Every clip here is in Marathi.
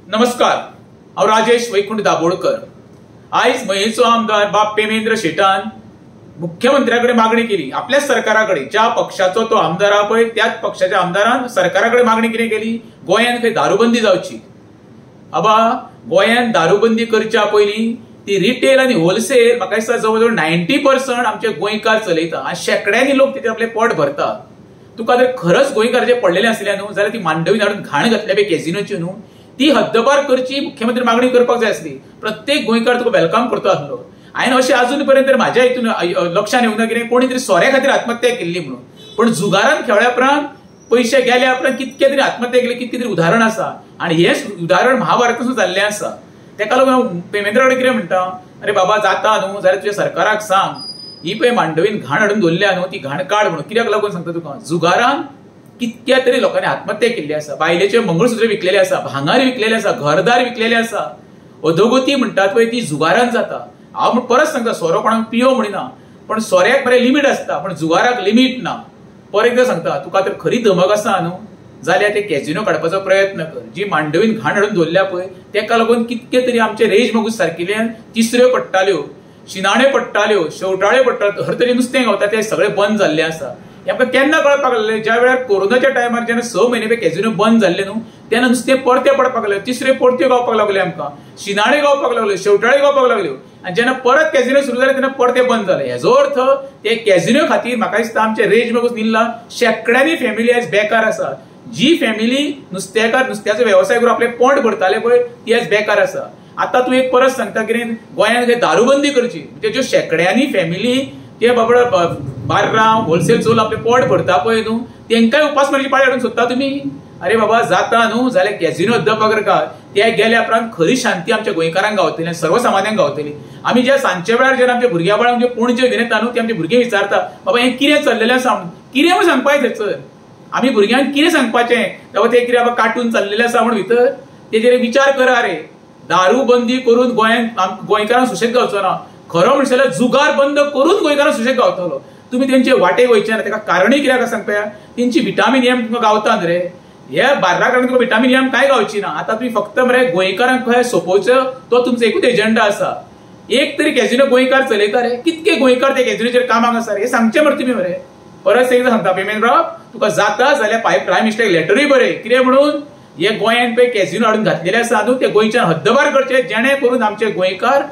नमस्कार, हांव राजेश वैकुंठ दाबोळकर। आयज मयेचो आमदार बाब पेमेंद्र शेटान मुख्यमंत्र्याकडे मागणी केली। आपल्या सरकाराकडे ज्या पक्षाचो तो आमदार हा पळय त्याच पक्षाच्या आमदारान सरकाराकडे मागणी कितें केली, गोंयांत खंय दारूबंदी जावची। आबा गोंयांत दारूबंदी करच्या पयलीं ती रिटेल आनी होलसेल म्हाका दिसता जवळ जवळ 90% आमचे गोंयकार चलयता आनी शेकड्यांनी लोक तिथे आपले पोट भरता। तुका जर खरंच गोंयकार जे पडलेले आसले न्हू जाल्यार ती मांडवीन हाडून घाण घातल्या बे कॅझिनोची न्हू ती हद्दपार करची मुख्यमंत्री मागणी करपाक जाय आसली। प्रत्येक गोंयकार तुका वेलकम करता आसलो। हांवें अशें अजून पर्यंत म्हाज्या हितून लक्षात येवंक ना कितें कोणी तरी सोऱ्या खातीर आत्महत्या केल्ली म्हणून, पण जुगारान खेळ्या उपरांत पयशे गेल्या उपरांत कितके तरी आत्महत्या केली, कितके तरी उदाहरण आसा आनी हें उदाहरण महाभारतासून जाल्लें आसा। तेका लागून हांव पेमेंद्रा कडेन कितें म्हणटा, अरे बाबा जाता न्हू जाल्यार तुज्या सरकाराक सांग ही पळय मांडवीन घाण हाडून दवरल्या न्हू ती घाण काड म्हणून। कित्याक लागून सांगता तुका, जुगारान कितक्या तरी लोकांनी आत्महत्या केल्ली आसा, बायलेचे मंगळसूत्र विकलेले आसा, भांगार विकलेले आसा, घरदार विकलेले आसा। अधोगती म्हणटात पळय ती जुगारान जाता। हांव परत सांगता, सोरो कोणाक पियो म्हणिना, पण सोऱ्याक बरें लिमीट आसता पण जुगाराक लिमीट ना। पर एकदां सांगता, तुका तर खरी धमक आसा न्हू जाल्यार ते कॅझिनो काडपाचो प्रयत्न कर। जी मांडवीन घाण हाडून दवरल्या पळय तेका लागून कितके तरी आमचे रेज मगूस सारकिल्ल्यान तिसऱ्यो पडटाल्यो, शिनाणे पडटाल्यो, शेवटाळे पडटाल्यो, हर तरी नुस्तें गावता ते सगळें बंद जाल्लें आसा। आमकां केन्ना कळपाक लागलें, ज्या वेळार कोरोनाच्या टायमार जेन्ना 6 म्हयने कॅझिनो बंद जाल्ले न्हू तेन्ना नुस्तें परते पडपाक लागले, तिसऱ्यो परत्यो गावपाक लागले, आमकां शिनाणे गावपाक लागले, शेवटाळे गावपाक लागल्यो आनी जेन्ना परत कॅझिनो सुरू जाले तेन्ना परते बंद जाले। हेजो अर्थ ते कॅझिनो खातीर म्हाका दिसता आमचे रेज मगूस निल्ला शेकड्यांनी फॅमिली आयज बेकार आसा। जी फॅमिली नुस्तेकार नुस्त्याचो वेवसाय करून आपले पोट भरताले पळय ती आयज बेकार आसा। आता तूं एक परत सांगता कितें गोंयांत दारूबंदी करची, म्हणजे ज्यो शेकड्यांनी फॅमिली ते बाबा बार्रां होलसेल चोल आपले पोट भरता पळय न्हू तेंकाय उपासमारीची पाळी हाडून सोदता तुमी। अरे बाबा जाता न्हू जाल्यार कॅझिनो हद्दपार करतात, ते गेल्या उपरांत खरी शांती आमच्या गोंयकारांक गावतली आनी सर्वसामान्यांक गावतली। आमी जे सांजच्या वेळार जेन्ना आमच्या भुरग्या बाळांक जे पणजे घेवन येता न्हू ते आमचे भुरगे विचारता बाबा हें कितें चल्लेलें आसा म्हणून, कितें म्हूण सांगपाक थंयसर आमी भुरग्यांक कितें सांगपाचें बाबा ते कितें बाबा कार्टून चल्लेलें आसा म्हणून भितर तेजेर विचार करा। रे दारूबंदी करून गोंयांत गोंयकारांक सुशेग गावचो ना, खरो म्हणटा जाल्यार जुगार बंद करून गोंयकारांक सुशेग गावतलो। तुमी तेंचे वाटेक वयचे ना, तेका कारणूय कित्याक आसा सांगता, तेंची विटामीन एम तुमकां गावता न्ही रे, हे बार्रा कडल्यान तुका विटामीन एम कांय गावची ना। आतां तुमी फक्त मरे गोंयकारांक खंय सोंपोवचो तो तुमचो एकूच एजेंडा आसा। एक तरी कॅझिनो गोंयकार चलयता रे, कितके गोंयकार ते कॅझिनोचेर कामाक आसा रे हे सांगचें मरे तुमी मरे। परत एकदां सांगता पेमेंद्रराव, तुका जाता जाल्यार प्रायम मिनिस्टराक लेटरूय बरय, कितें म्हणून हे गोंयांत पळय कॅझिनो हाडून घातलेले आसा न्हू ते गोंयच्यान हद्दपार करचे, जेणे करून आमचे गोंयकार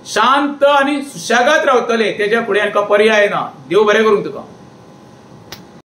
शांत आनी सुशेगाद रावतले। तेज्या फुडें आमकां पर्याय ना। देव बरें करूं तुका।